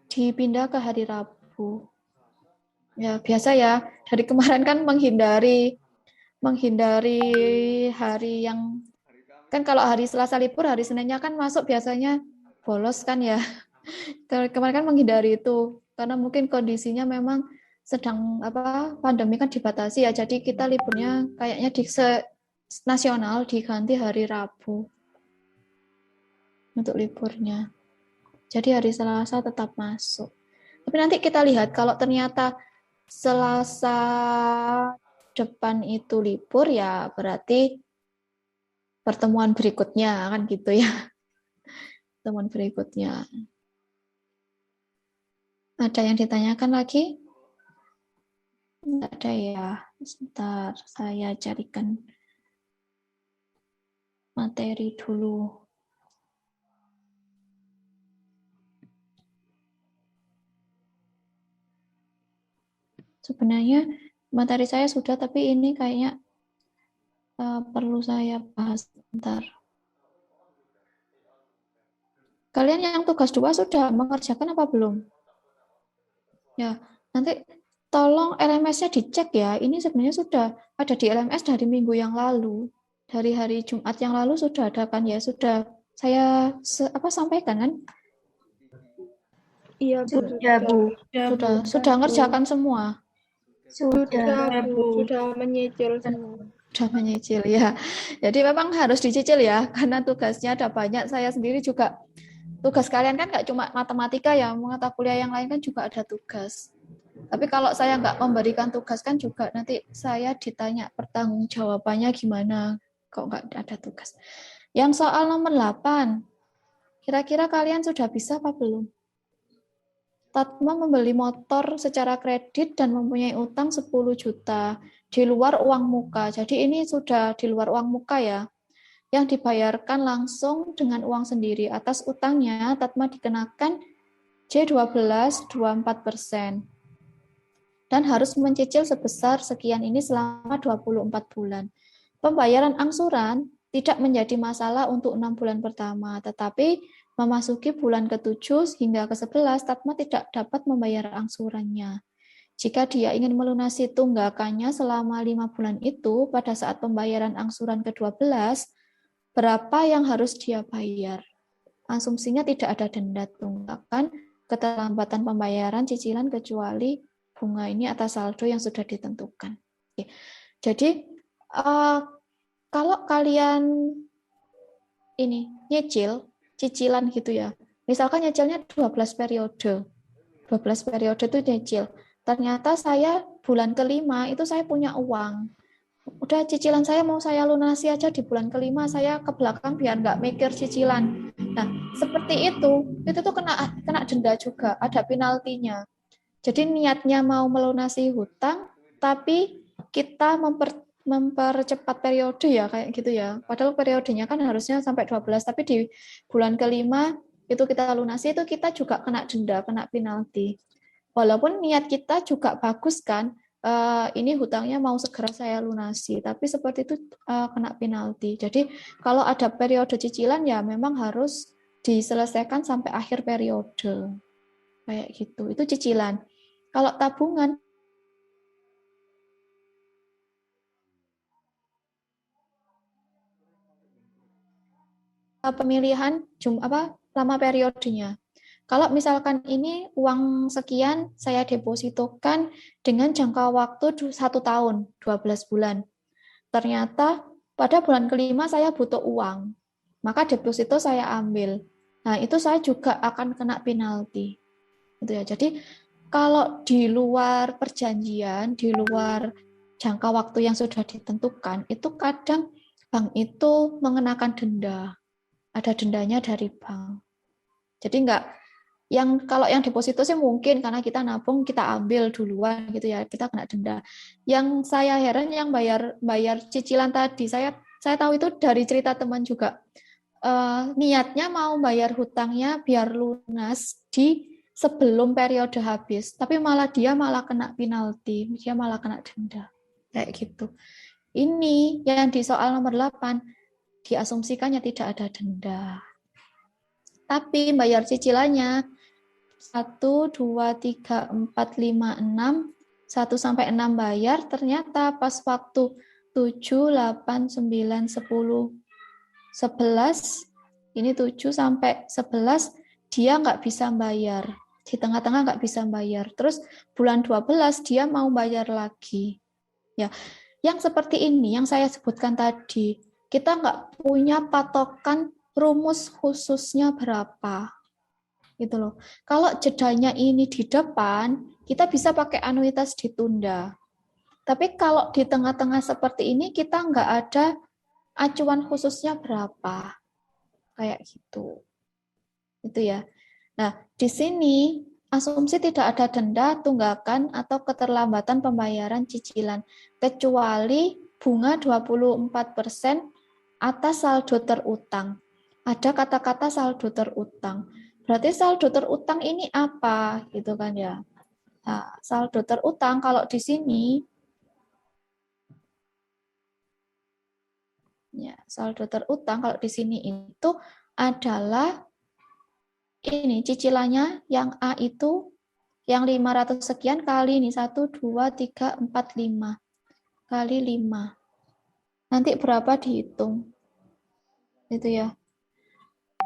Speaker 1: dipindah ke hari Rabu. Ya, biasa ya. Dari kemarin kan menghindari hari yang kan kalau hari Selasa libur, hari Seninnya kan masuk biasanya bolos kan ya. Kemarin kan menghindari itu karena mungkin kondisinya memang sedang pandemi kan dibatasi ya. Jadi kita liburnya kayaknya nasional diganti hari Rabu untuk liburnya. Jadi hari Selasa tetap masuk. Tapi nanti kita lihat kalau ternyata Selasa depan itu libur ya berarti pertemuan berikutnya kan gitu ya. Pertemuan berikutnya. Ada yang ditanyakan lagi? Tidak ada ya. Sebentar, saya carikan materi dulu. Sebenarnya materi saya sudah, tapi ini kayaknya perlu saya bahas sebentar. Kalian yang tugas 2 sudah mengerjakan apa belum? Ya, nanti tolong LMS-nya dicek ya. Ini sebenarnya sudah ada di LMS dari minggu yang lalu. Dari hari Jumat yang lalu sudah ada kan ya? Sudah saya sampaikan kan?
Speaker 3: Iya, Bu.
Speaker 1: Sudah ngerjakan semua.
Speaker 3: Sudah, Bu. Sudah menyicil semua.
Speaker 1: Sudah menyicil ya. Jadi memang harus dicicil ya, karena tugasnya ada banyak. Saya sendiri juga tugas kalian kan nggak cuma matematika ya, mata kuliah yang lain kan juga ada tugas. Tapi kalau saya nggak memberikan tugas kan juga nanti saya ditanya pertanggungjawabannya gimana kok nggak ada tugas. Yang soal nomor 8, kira-kira kalian sudah bisa apa belum? Tatma membeli motor secara kredit dan mempunyai utang 10 juta di luar uang muka. Jadi ini sudah di luar uang muka ya. Yang dibayarkan langsung dengan uang sendiri. Atas utangnya, Tatma dikenakan J12 24%. Dan harus mencicil sebesar sekian ini selama 24 bulan. Pembayaran angsuran tidak menjadi masalah untuk 6 bulan pertama, tetapi memasuki bulan ke-7 hingga ke-11, Tatma tidak dapat membayar angsurannya. Jika dia ingin melunasi tunggakannya selama 5 bulan itu, pada saat pembayaran angsuran ke-12, berapa yang harus dia bayar? Asumsinya tidak ada denda tunggakan, keterlambatan pembayaran cicilan kecuali bunga ini atas saldo yang sudah ditentukan. Oke. Jadi, kalau kalian ini cicilan gitu ya, misalkan nyicilnya 12 periode, 12 periode itu nyicil. Ternyata saya bulan kelima itu saya punya uang. Udah cicilan saya mau saya lunasi aja di bulan kelima, saya ke belakang biar nggak mikir cicilan. Nah, seperti itu tuh kena denda juga, ada penaltinya. Jadi niatnya mau melunasi hutang, tapi kita mempercepat periode ya kayak gitu ya. Padahal periodenya kan harusnya sampai 12, tapi di bulan kelima itu kita lunasi, itu kita juga kena denda, kena penalti. Walaupun niat kita juga bagus kan, ini hutangnya mau segera saya lunasi, tapi seperti itu kena penalti. Jadi kalau ada periode cicilan ya memang harus diselesaikan sampai akhir periode. Kayak gitu. Itu cicilan. Kalau tabungan pemilihan lama periodenya. Kalau misalkan ini uang sekian saya depositokan dengan jangka waktu 1 tahun, 12 bulan. Ternyata pada bulan kelima saya butuh uang, maka deposito saya ambil. Nah, itu saya juga akan kena penalti. Gitu ya. Jadi kalau di luar perjanjian, di luar jangka waktu yang sudah ditentukan, itu kadang bank itu mengenakan denda. Ada dendanya dari bank. Jadi kalau yang deposito sih mungkin karena kita nabung kita ambil duluan gitu ya, kita kena denda. Yang saya heran yang bayar cicilan tadi, saya tahu itu dari cerita teman juga. Niatnya mau bayar hutangnya biar lunas di sebelum periode habis, tapi dia malah kena penalti, dia malah kena denda. Kayak gitu. Ini yang di soal nomor 8 diasumsikannya tidak ada denda. Tapi bayar cicilannya 1, 2, 3, 4, 5, 6, 1 sampai 6 bayar, ternyata pas waktu 7, 8, 9, 10, 11, ini 7 sampai 11, dia nggak bisa bayar. Di tengah-tengah nggak bisa bayar. Terus bulan 12 dia mau bayar lagi. Ya, yang seperti ini, yang saya sebutkan tadi, kita nggak punya patokan rumus khususnya berapa. Gitu loh. Kalau jedanya ini di depan, kita bisa pakai anuitas ditunda. Tapi kalau di tengah-tengah seperti ini, kita nggak ada acuan khususnya berapa. Kayak gitu. Itu ya. Nah, di sini asumsi tidak ada denda, tunggakan, atau keterlambatan pembayaran cicilan, kecuali bunga 24% atas saldo terutang. Ada kata-kata saldo terutang. Berarti saldo terutang ini apa? Gitu kan ya. Nah, saldo terutang kalau di sini, ya, saldo terutang kalau di sini itu adalah ini cicilannya yang A itu yang 500 sekian kali ini 1, 2, 3, 4, 5 kali 5. Nanti berapa dihitung. Itu ya.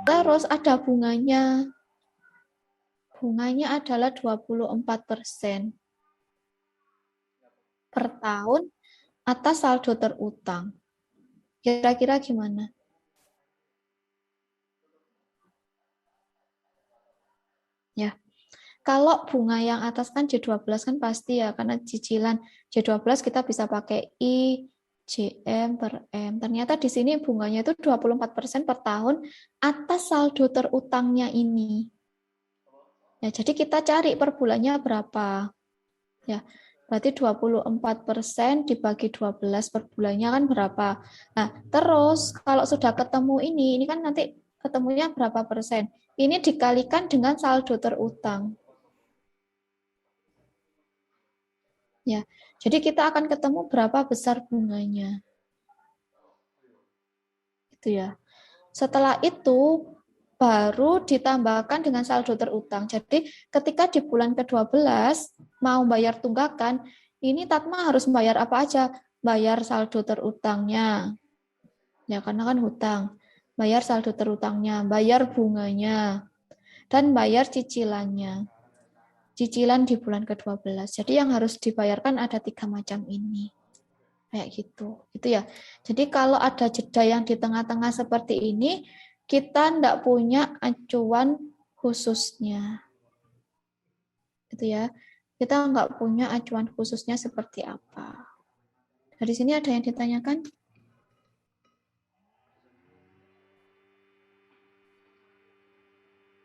Speaker 1: Terus ada bunganya. Bunganya adalah 24% per tahun atas saldo terutang. Kira-kira gimana? Ya. Kalau bunga yang atas kan J12 kan pasti ya, karena cicilan J12 kita bisa pakai I, JM per M. Ternyata di sini bunganya itu 24% per tahun atas saldo terutangnya ini. Ya, jadi kita cari per bulannya berapa. Ya, berarti 24% dibagi 12 per bulannya kan berapa. Nah, terus kalau sudah ketemu ini kan nanti ketemunya berapa persen. Ini dikalikan dengan saldo terutang. Ya, jadi kita akan ketemu berapa besar bunganya. Itu ya. Setelah itu baru ditambahkan dengan saldo terutang. Jadi ketika di bulan ke-12 mau bayar tunggakan, ini Tatma harus bayar apa aja? Bayar saldo terutangnya. Ya, karena kan hutang. Bayar saldo terutangnya, bayar bunganya, dan bayar cicilannya. Cicilan di bulan ke-12. Jadi yang harus dibayarkan ada 3 macam ini. Kayak gitu. Itu ya. Jadi kalau ada jeda yang di tengah-tengah seperti ini, kita tidak punya acuan khususnya. Gitu ya. Kita nggak punya acuan khususnya seperti apa. Dari sini ada yang ditanyakan?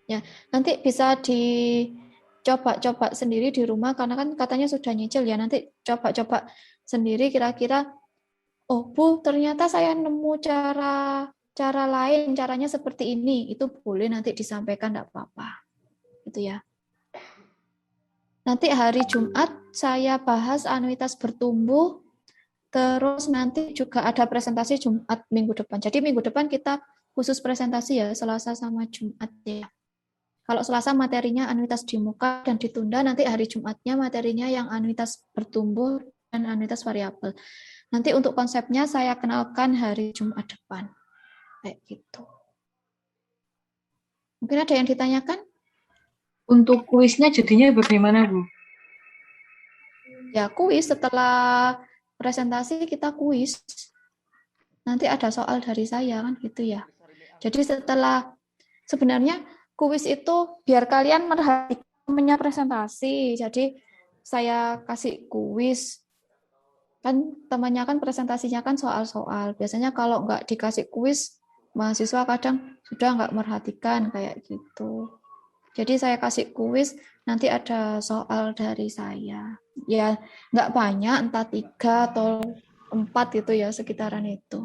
Speaker 1: Ya, nanti bisa dicoba-coba sendiri di rumah karena kan katanya sudah nyicil ya. Nanti coba-coba sendiri kira-kira oh Bu, ternyata saya nemu cara lain, caranya seperti ini. Itu boleh nanti disampaikan, enggak apa-apa. Gitu ya. Nanti hari Jumat saya bahas anuitas bertumbuh, terus nanti juga ada presentasi Jumat minggu depan. Jadi minggu depan kita khusus presentasi ya, Selasa sama Jumat ya. Kalau Selasa materinya anuitas di muka dan ditunda, nanti hari Jumatnya materinya yang anuitas bertumbuh dan anuitas variabel. Nanti untuk konsepnya saya kenalkan hari Jumat depan. Kayak gitu. Mungkin ada yang ditanyakan?
Speaker 4: Untuk kuisnya jadinya bagaimana, Bu?
Speaker 1: Ya, kuis setelah presentasi kita kuis. Nanti ada soal dari saya kan gitu ya. Jadi sebenarnya kuis itu biar kalian merhatikan presentasi. Jadi saya kasih kuis. Kan temannya kan presentasinya kan soal-soal. Biasanya kalau nggak dikasih kuis, mahasiswa kadang sudah nggak merhatikan kayak gitu. Jadi saya kasih kuis, nanti ada soal dari saya. Ya nggak banyak, entah 3 atau 4 gitu ya, sekitaran itu.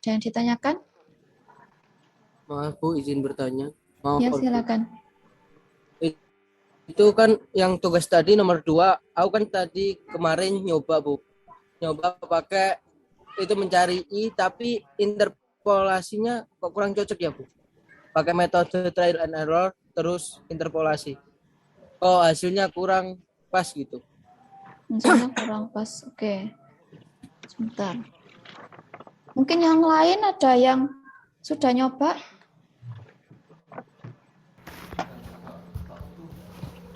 Speaker 1: Ada yang ditanyakan?
Speaker 5: Maaf Bu, izin bertanya. Maaf,
Speaker 1: Ya,
Speaker 5: Bu.
Speaker 1: silakan.
Speaker 5: Itu kan yang tugas tadi nomor 2, aku kan tadi kemarin nyoba Bu. Nyoba pakai itu mencari I, tapi interpolasinya kok kurang cocok ya Bu. Pakai metode trial and error, terus interpolasi. Oh, hasilnya kurang pas gitu.
Speaker 1: Hasilnya kurang pas. Oke. Sebentar. Mungkin yang lain ada yang sudah nyoba?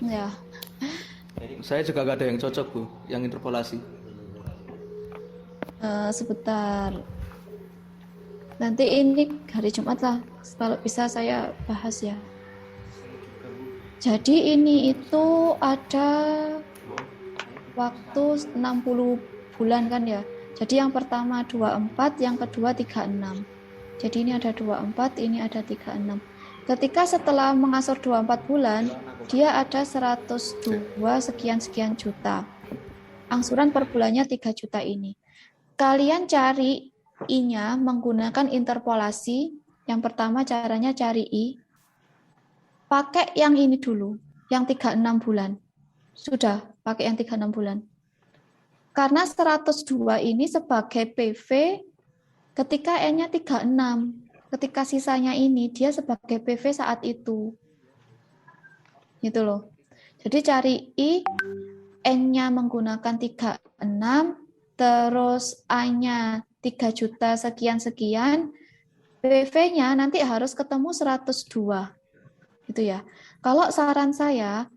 Speaker 1: Ya.
Speaker 6: Saya juga gak ada yang cocok Bu, yang interpolasi.
Speaker 1: Sebentar. Nanti ini hari Jumat lah. Kalau bisa saya bahas ya. Jadi ini itu ada waktu 60 bulan kan ya. Jadi yang pertama 24, yang kedua 36. Jadi ini ada 24, ini ada 36. Ketika setelah mengasuh 24 bulan, dia ada 102 sekian-sekian juta. Angsuran per bulannya 3 juta ini. Kalian cari I-nya menggunakan interpolasi. Yang pertama caranya cari I. Pakai yang ini dulu, yang 36 bulan. Sudah, pakai yang 36 bulan. Karena 102 ini sebagai PV ketika N-nya 36. Ketika sisanya ini, dia sebagai PV saat itu. Gitu loh. Jadi cari I, N-nya menggunakan 36, terus A-nya 3 juta sekian-sekian, PV-nya nanti harus ketemu 102. Gitu ya. Kalau saran saya,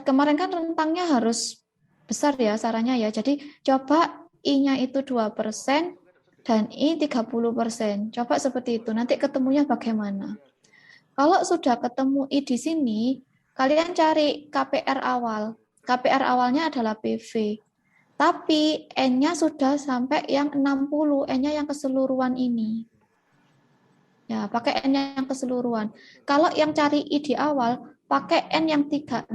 Speaker 1: kemarin kan rentangnya harus besar ya sarannya ya. Jadi coba I-nya itu 2% dan I 30%. Coba seperti itu. Nanti ketemunya bagaimana. Kalau sudah ketemu I di sini, kalian cari KPR awal. KPR awalnya adalah PV. Tapi N-nya sudah sampai yang 60, N-nya yang keseluruhan ini. Ya, pakai N yang keseluruhan. Kalau yang cari I di awal, pakai N yang 36.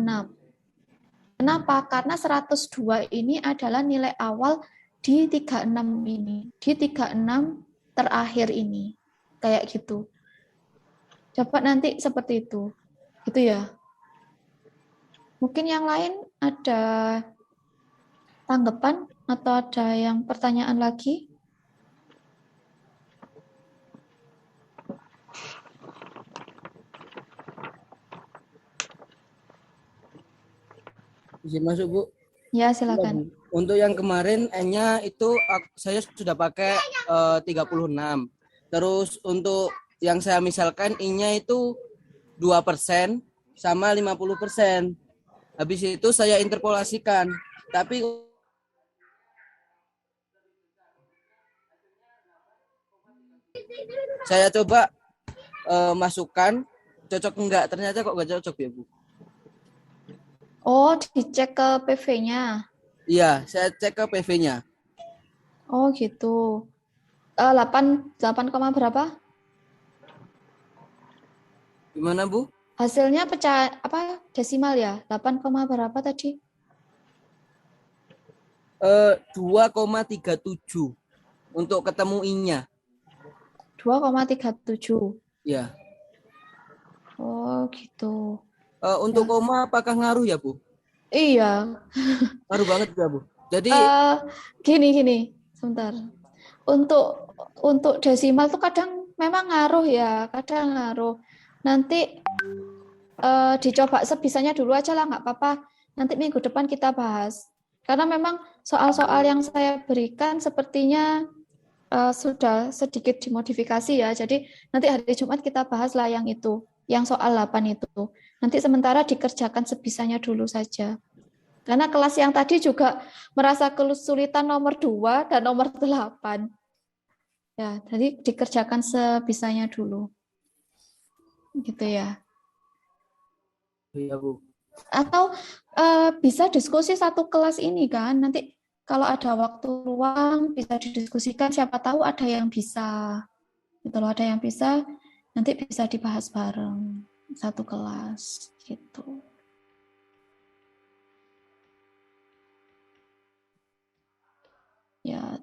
Speaker 1: Kenapa? Karena 102 ini adalah nilai awal di 36 ini. Di 36 terakhir ini. Kayak gitu. Coba nanti seperti itu. Gitu ya. Mungkin yang lain ada tanggapan atau ada yang pertanyaan lagi?
Speaker 5: Izin masuk Bu.
Speaker 1: Ya, silakan.
Speaker 5: Untuk yang kemarin N-nya itu saya sudah pakai 36. Terus untuk yang saya misalkan I-nya itu 2% sama 50%. Habis itu saya interpolasikan. Tapi saya coba masukkan cocok enggak, ternyata kok enggak cocok ya Bu.
Speaker 1: Oh, dicek ke PV-nya.
Speaker 5: Iya, saya cek ke PV-nya.
Speaker 1: Oh, gitu. 8 berapa?
Speaker 5: Gimana Bu?
Speaker 1: Hasilnya pecah apa desimal ya? 8, berapa tadi?
Speaker 5: 2,37 untuk ketemu I-nya.
Speaker 1: 2,37.
Speaker 5: Ya.
Speaker 1: Oh, gitu.
Speaker 5: Untuk koma apakah ngaruh ya, Bu?
Speaker 1: Iya.
Speaker 5: Ngaruh banget ya, Bu. Jadi
Speaker 1: Gini, sebentar. Untuk desimal tuh kadang memang ngaruh ya, kadang ngaruh. Nanti dicoba sebisanya dulu aja lah, nggak apa-apa. Nanti minggu depan kita bahas. Karena memang soal-soal yang saya berikan sepertinya sudah sedikit dimodifikasi ya. Jadi nanti hari Jumat kita bahas lah yang itu, yang soal 8 itu. Nanti sementara dikerjakan sebisanya dulu saja. Karena kelas yang tadi juga merasa kesulitan nomor 2 dan nomor 8. Ya, jadi dikerjakan sebisanya dulu. Gitu ya.
Speaker 5: iya, Bu.
Speaker 1: Atau bisa diskusi satu kelas ini kan, nanti kalau ada waktu luang bisa didiskusikan, siapa tahu ada yang bisa. Gitu loh, ada yang bisa, nanti bisa dibahas bareng satu kelas gitu. Ya,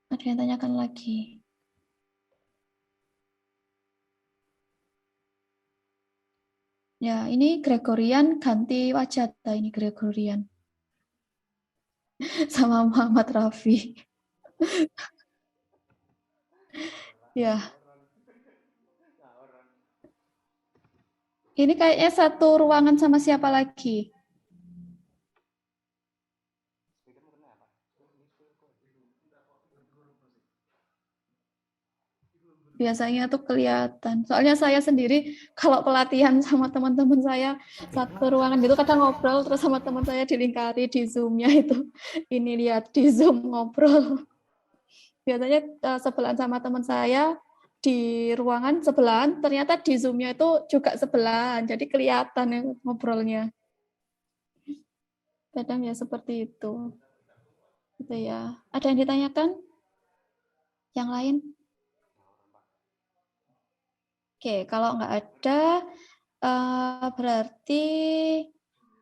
Speaker 1: ada yang tanyakan lagi? Ya, ini Gregorian ganti wajah, ini Gregorian sama Muhammad Rafi. Ya, ini kayaknya satu ruangan sama siapa lagi? Biasanya tuh kelihatan. Soalnya saya sendiri kalau pelatihan sama teman-teman saya satu ruangan gitu kadang ngobrol terus sama teman saya dilingkari di Zoom-nya itu. Ini lihat di Zoom ngobrol. Biasanya sebelahan sama teman saya di ruangan sebelahan, ternyata di Zoom-nya itu juga sebelahan. Jadi kelihatan ya ngobrolnya. Kadang ya seperti itu. Gitu ya. Ada yang ditanyakan? Yang lain? Oke, kalau nggak ada, berarti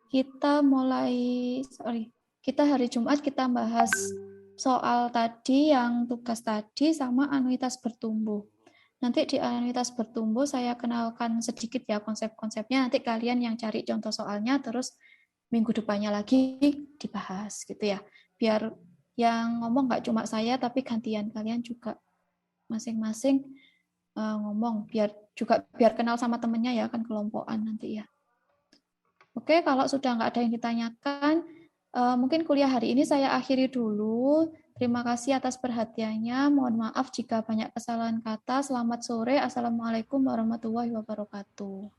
Speaker 1: kita kita hari Jumat kita bahas soal tadi yang tugas tadi sama anuitas bertumbuh. Nanti di anuitas bertumbuh saya kenalkan sedikit ya konsep-konsepnya, nanti kalian yang cari contoh soalnya, terus minggu depannya lagi dibahas gitu ya. Biar yang ngomong nggak cuma saya, tapi gantian kalian juga masing-masing ngomong biar kenal sama temennya ya, kan kelompokan nanti ya. Oke, kalau sudah nggak ada yang ditanyakan, mungkin kuliah hari ini saya akhiri dulu. Terima kasih atas perhatiannya. Mohon maaf jika banyak kesalahan kata. Selamat sore. Assalamualaikum warahmatullahi wabarakatuh.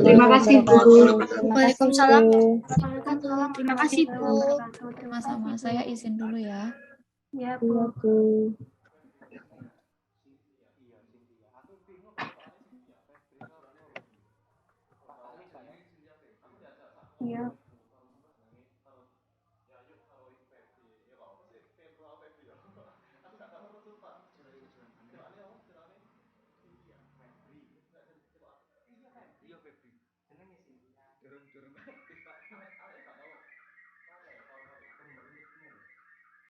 Speaker 4: Terima kasih, Bu.
Speaker 2: Waalaikumsalam warahmatullahi wabarakatuh. Terima kasih, Bu.
Speaker 1: Sama-sama. Saya izin dulu ya.
Speaker 2: Ya, Bu. Ya.